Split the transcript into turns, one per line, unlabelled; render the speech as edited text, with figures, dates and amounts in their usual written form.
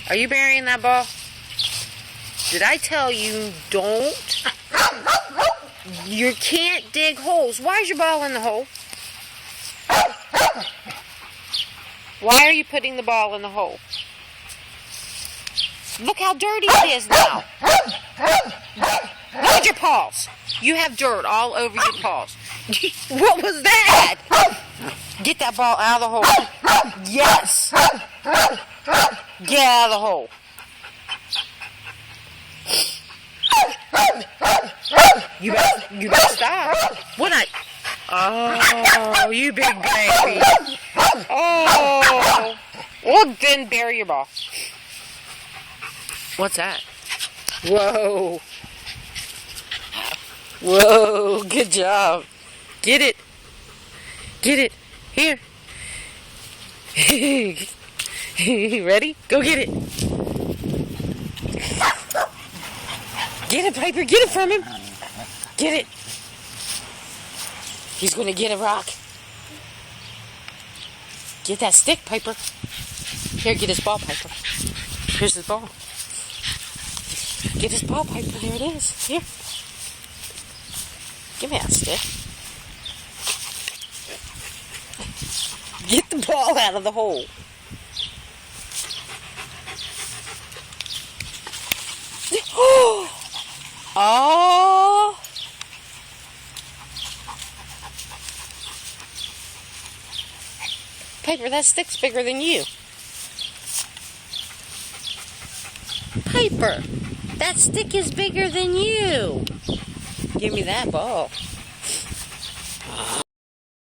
Are you burying that ball? Did I tell you don't? You can't dig holes. Why is your ball in the hole? Why are you putting the ball in the hole? Look how dirty it is now. Look at your paws. You have dirt all over your paws. What was that? Get that ball out of the hole. Yes. Get out of the hole. You better stop. What I? Oh, you big baby. Oh. Well, then bury your ball. What's that? Whoa. Whoa, good job. Get it. Get it. Here. Ready? Go get it. Get it, Piper. Get it from him. Get it. He's going to get a rock. Get that stick, Piper. Here, get his ball, Piper. Here's his ball. Get his ball, Piper. There it is. Here. Give me that stick. Get the ball out of the hole. Oh! Piper, that stick's bigger than you. Piper, that stick is bigger than you. Give me that ball.